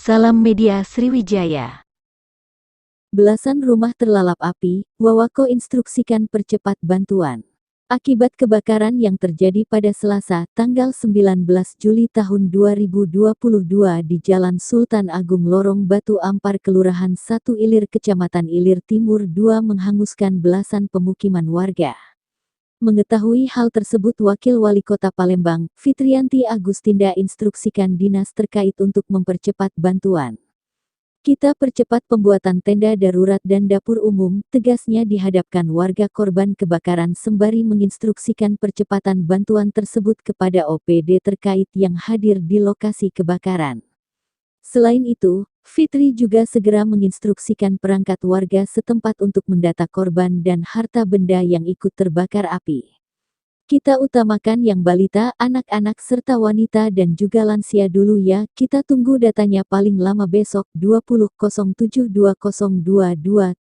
Salam Media Sriwijaya. Belasan rumah terlalap api, Wawako instruksikan percepat bantuan. Akibat kebakaran yang terjadi pada Selasa, tanggal 19 Juli tahun 2022 di Jalan Sultan Agung Lorong Batu Ampar Kelurahan 1 Ilir Kecamatan Ilir Timur 2 menghanguskan belasan pemukiman warga. Mengetahui hal tersebut Wakil Wali Kota Palembang, Fitriyanti Agustinda instruksikan dinas terkait untuk mempercepat bantuan. Kita percepat pembuatan tenda darurat dan dapur umum, tegasnya dihadapkan warga korban kebakaran sembari menginstruksikan percepatan bantuan tersebut kepada OPD terkait yang hadir di lokasi kebakaran. Selain itu, Fitri juga segera menginstruksikan perangkat warga setempat untuk mendata korban dan harta benda yang ikut terbakar api. Kita utamakan yang balita, anak-anak serta wanita dan juga lansia dulu ya, kita tunggu datanya paling lama besok 20.07.2022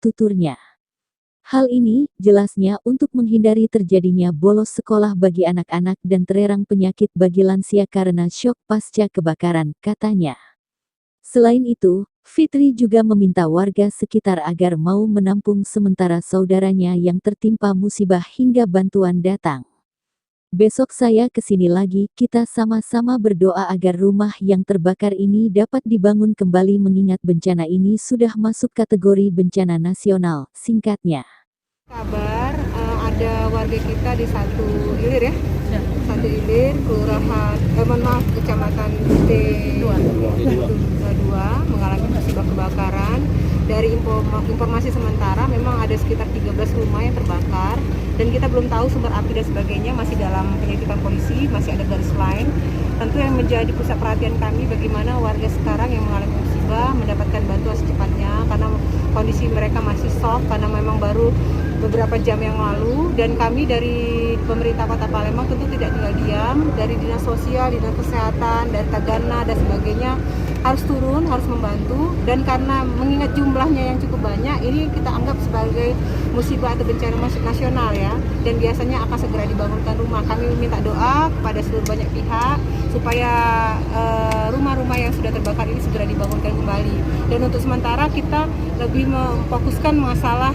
tuturnya. Hal ini, jelasnya, untuk menghindari terjadinya bolos sekolah bagi anak-anak dan tererang penyakit bagi lansia karena syok pasca kebakaran, katanya. Selain itu, Fitri juga meminta warga sekitar agar mau menampung sementara saudaranya yang tertimpa musibah hingga bantuan datang. Besok saya kesini lagi, kita sama-sama berdoa agar rumah yang terbakar ini dapat dibangun kembali mengingat bencana ini sudah masuk kategori bencana nasional, singkatnya. Kabar ada warga kita di Satu Ilir ya? Satu Ilir, kelurahan, kecamatan T22 mengalami musibah kebakaran. Dari informasi sementara memang ada sekitar 13 rumah yang terbakar dan kita belum tahu sumber api dan sebagainya, masih dalam penyelidikan polisi, masih ada garis lain. Tentu yang menjadi pusat perhatian kami bagaimana warga sekarang yang mengalami musibah mendapatkan bantuan secepatnya karena kondisi mereka masih shock karena memang baru beberapa jam yang lalu, dan kami dari pemerintah Kota Palembang tentu tidak tinggal diam, dari dinas sosial, dinas kesehatan, dan Tagana dan sebagainya harus turun, harus membantu, dan karena mengingat jumlahnya yang cukup banyak, ini kita anggap sebagai musibah atau bencana nasional ya, dan biasanya akan segera dibangunkan rumah. Kami meminta doa kepada seluruh banyak pihak supaya rumah-rumah yang sudah terbakar ini segera dibangunkan kembali. Dan untuk sementara kita lebih memfokuskan masalah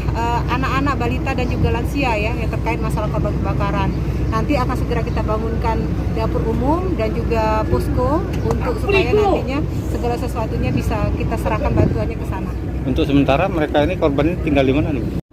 anak-anak, balita dan juga lansia ya, yang terkait masalah korban kebakaran. Nanti akan segera kita bangunkan dapur umum dan juga posko untuk supaya nantinya segala sesuatunya bisa kita serahkan bantuannya ke sana. Untuk sementara mereka ini korban tinggal di mana nih?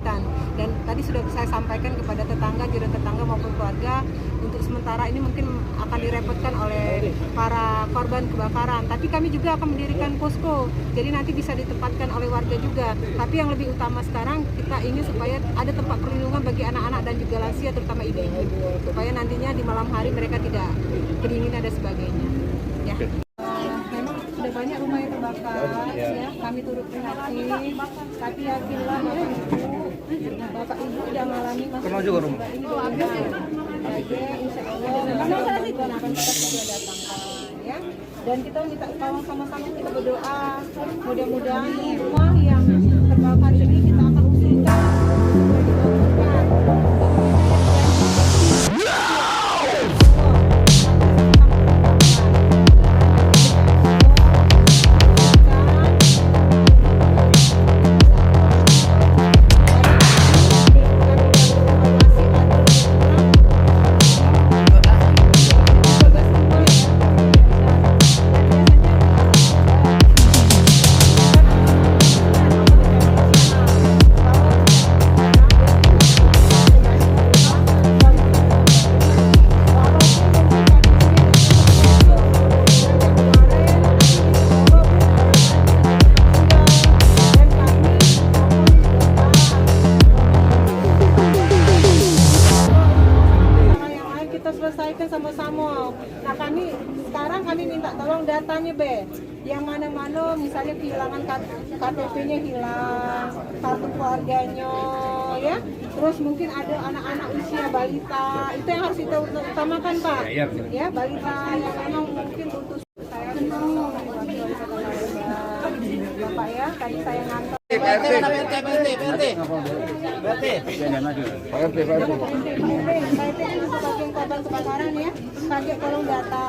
Dan tadi sudah saya sampaikan kepada tetangga, jiran tetangga maupun keluarga, untuk sementara ini mungkin akan direpotkan oleh para korban kebakaran. Tapi kami juga akan mendirikan posko, jadi nanti bisa ditempatkan oleh warga juga. Tapi yang lebih utama sekarang kita ingin supaya ada tempat perlindungan bagi anak-anak dan juga lansia, terutama ibu-ibu, supaya nantinya di malam hari mereka tidak kedinginan dan sebagainya. Ya. Memang sudah banyak rumah yang terbakar, ya. Kami turut prihatin, tapi yakinlah Bapak Ibu sudah mengalami masalah juga rumah ini saja, insya Allah bantuan akan kita segera datangkan ya. Dan kita minta tolong sama-sama kita berdoa, mudah-mudahan rumah yang terbakar ini kita akan usulkan selesaikan sama-sama. Nah sekarang kami minta tolong datanya yang mana-mana misalnya kehilangan KTP-nya hilang, kartu keluarganya ya, terus mungkin ada anak-anak usia balita, itu yang harus kita utamakan Pak ya, balita yang memang mungkin butuh. Saya kenal Bapak ya, tadi saya ngantor bagian korban kebakaran ya, kaget tolong data.